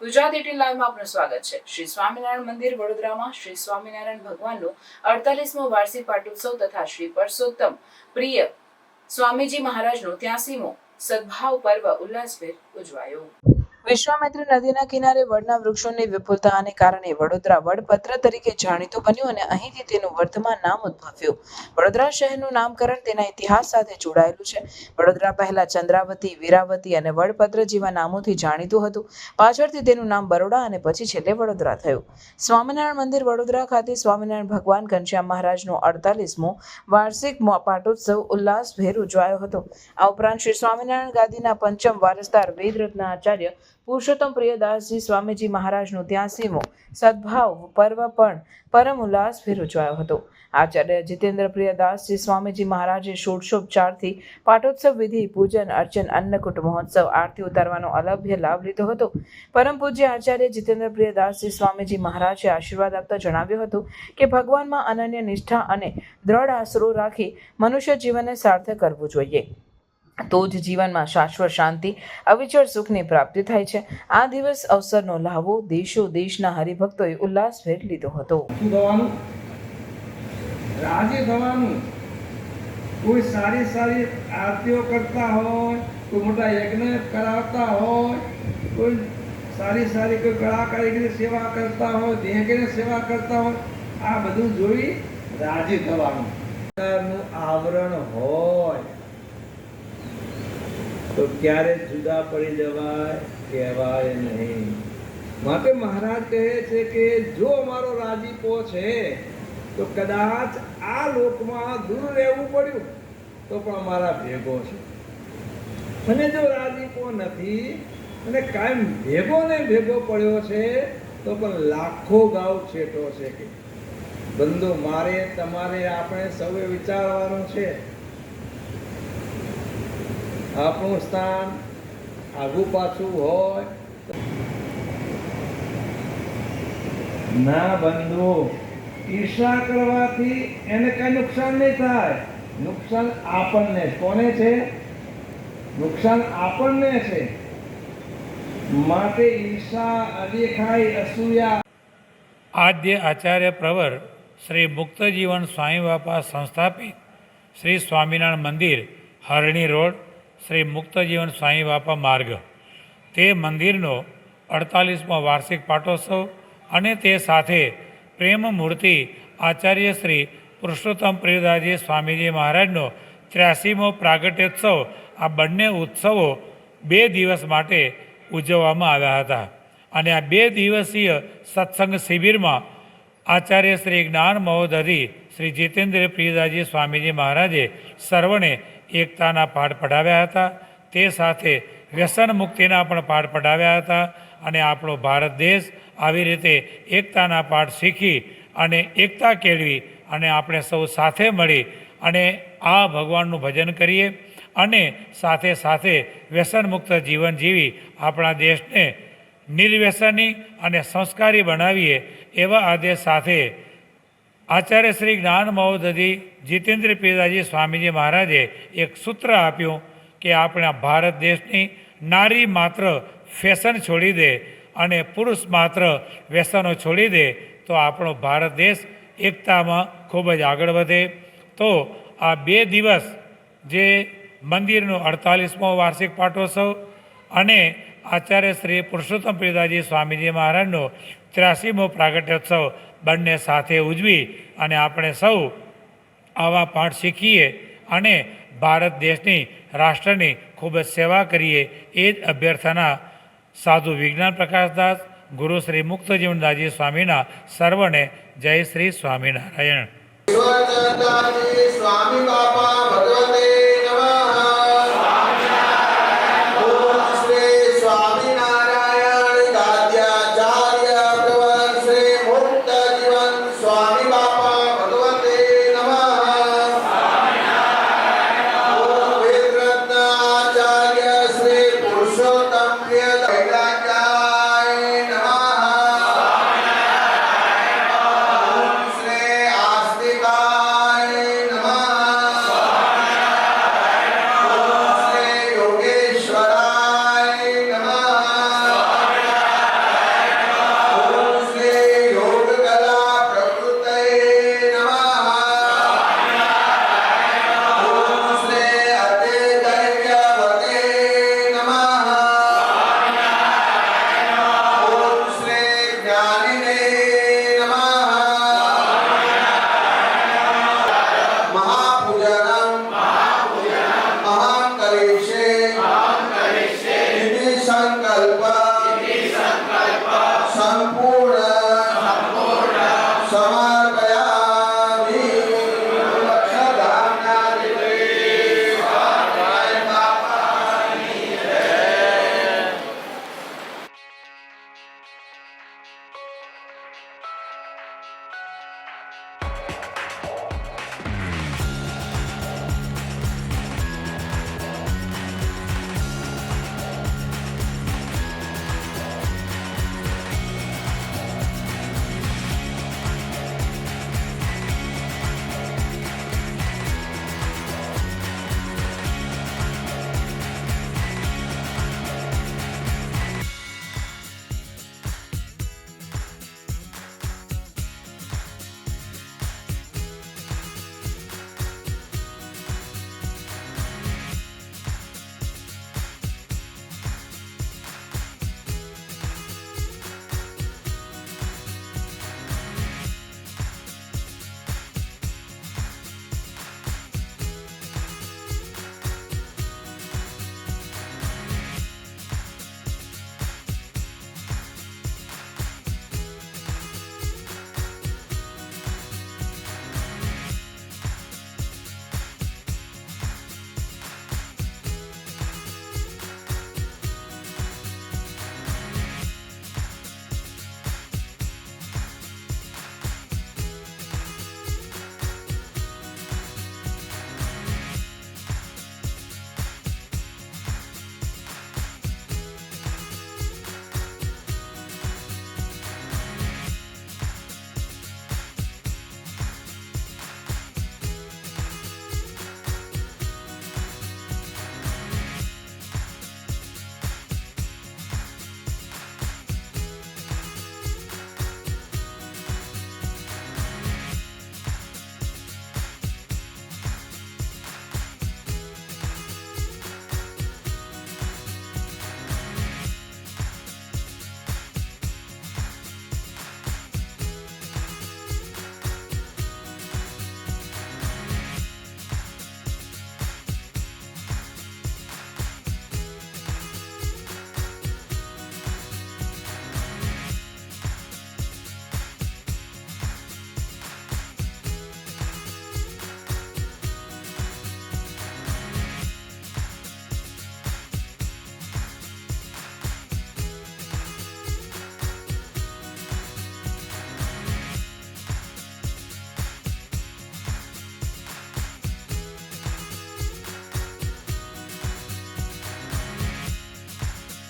ગુજરાત 18 લાઈવમાં આપનું સ્વાગત છે। શ્રી સ્વામિનારાયણ મંદિર વડોદરામાં શ્રી સ્વામિનારાયણ ભગવાનનો 48મો વાર્ષિક પાટોત્સવ તથા શ્રી પરસોત્તમ પ્રિય સ્વામીજી મહારાજનો 83મો સદભાવ પર્વ ઉલ્લાસભેર ઉજવાયો। વિશ્વામિત્રી નદીના કિનારે વડના વૃક્ષોની વિપુલતાને કારણે વડોદરા વડપત્ર તરીકે જાણીતું બન્યું અને અહીંથી તેનું વર્તમાન નામ ઉદ્ભવ્યું। વડોદરા શહેરનું નામકરણ તેના ઇતિહાસ સાથે જોડાયેલું છે। વડોદરા પહેલા ચંદ્રાવતી, વીરાવતી અને વડપત્ર જેવા નામોથી જાણીતું હતું। પાછળથી તેનું નામ બરોડા અને પછી છેલ્લે વડોદરા થયું। સ્વામિનારાયણ મંદિર વડોદરા ખાતે સ્વામિનારાયણ ભગવાન ઘનશ્યામ મહારાજનો 48મો વાર્ષિક પાટોત્સવ ઉલ્લાસભેર ઉજવાયો હતો। આ ઉપરાંત શ્રી સ્વામિનારાયણ ગાદીના પંચમ વારસદાર વેદરત્ન આચાર્ય પુરુષોત્તમ પ્રિયદાસજી સ્વામીજી મહારાજનો 83મો સદભાવ પર્વ પણ પરમ ઉલ્લાસભેર ઉજવાયો હતો। આચાર્ય જીતેન્દ્ર પ્રિયદાસજી સ્વામીજી મહારાજે ષોડશોપચારથી પાટોત્સવ વિધિ, પૂજન અર્ચન, અન્નકૂટ મહોત્સવ, આરતી ઉતારવાનો અલભ્ય લાભ લીધો હતો। પરમ પૂજ્ય આચાર્ય જીતેન્દ્ર પ્રિયદાસજી સ્વામીજી મહારાજે આશીર્વાદ આપતા જણાવ્યું હતું કે ભગવાનમાં અનન્ય નિષ્ઠા અને દ્રઢ આશરો રાખી મનુષ્ય જીવનને સાર્થક કરવું જોઈએ, તો જ જીવનમાં શાશ્વત શાંતિ, અવિચળ સુખની પ્રાપ્તિ થાય છે। આ દિવસ અવસરનો લાભો દેશો દેશના હરિભક્તોએ ઉલ્લાસભેર લીધો હતો। રાજી થવાનું, કોઈ સારી સારી આરતીઓ કરતા હોય, કોઈ મોટા યજ્ઞ કરાવતા હોય, કોઈ સારી સારી કોઈ કળા કારીગરી સેવા કરતા હોય, દેહની સેવા કરતા હોય, આ બધું જોઈ રાજી થવાનું। આવરણ હોય તો ક્યારે જુદા પડી જવાય કહેવાય નહીં। માટે મહારાજ કહે છે કે જો અમારો રાજીપો છે તો કદાચ આ લોકમાં દૂર રહેવું પડ્યું તો પણ અમારા ભેગો છે, અને જો રાજીપો નથી અને કાયમ ભેગો ને ભેગો પડ્યો છે તો પણ લાખો ગાઉ છેટો છે કે બંધુ મારે તમારે આપણે સૌએ વિચારવાનું છે। આપણું સ્થાન આગું પાછું હોય ના બંધુ, ઈર્ષા કરવાથી એને કઈ નુકસાન નહીં થાય, નુકસાન આપણને કોને છે? નુકસાન આપણને છે। માટે ઈર્ષા, અદેખાઈ, અસૂયા। આદ્ય આચાર્ય પ્રવર શ્રી મુક્તજીવન સ્વામી બાપા સંસ્થાપિત શ્રી સ્વામિનારાયણ મંદિર, હરણી રોડ, શ્રી મુક્તજીવન સ્વામી બાપા માર્ગ, તે મંદિરનો 48મો વાર્ષિક પાટોત્સવ અને તે સાથે પ્રેમ મૂર્તિ આચાર્ય શ્રી પુરુષોત્તમ પ્રિયદાસજી સ્વામીજી મહારાજનો 83મો પ્રાગટ્યોત્સવ, આ બંને ઉત્સવો 2 દિવસ માટે ઉજવવામાં આવ્યા હતા। અને આ 2 દિવસીય સત્સંગ શિબિરમાં આચાર્ય શ્રી જ્ઞાન મહોદધિ શ્રી જીતેન્દ્ર પ્રિયદાસજી સ્વામીજી મહારાજે સર્વને એકતાના પાઠ પઢાવ્યા હતા। તે સાથે વ્યસન મુક્તિના પણ પાઠ પઢાવ્યા હતા। અને આપણો ભારત દેશ આવી રીતે એકતાના પાઠ શીખી અને એકતા કેળવી અને આપણે સૌ સાથે મળી અને આ ભગવાનનું ભજન કરીએ અને સાથે સાથે વ્યસન મુક્ત જીવન જીવી આપણા દેશને નિર્વ્યસની અને સંસ્કારી બનાવીએ એવા આદેશ સાથે આચાર્ય શ્રી જ્ઞાન મહોદધિ જીતેન્દ્ર પ્રિયદાસજી સ્વામીજી મહારાજે એક સૂત્ર આપ્યું કે આપણા ભારત દેશની નારી માત્ર ફેશન છોડી દે અને પુરુષ માત્ર વ્યસનો છોડી દે તો આપણો ભારત દેશ એકતામાં ખૂબ જ આગળ વધે। તો આ 2 દિવસ જે મંદિરનો 48મો વાર્ષિક પાટોત્સવ અને આચાર્ય શ્રી પુરુષોત્તમ પ્રિયદાસજી સ્વામીજી મહારાજનો 83મો પ્રાગટ્યોત્સવ બંને સાથે ઉજવી અને આપણે સૌ આવા પાઠ શીખીએ અને ભારત દેશની, રાષ્ટ્રની ખૂબ જ સેવા કરીએ એ જ અભ્યર્થના સાધુ વિજ્ઞાન પ્રકાશદાસ, ગુરુ શ્રી મુક્તજીવનદાસજી સ્વામીના સર્વને જય શ્રી સ્વામિનારાયણ।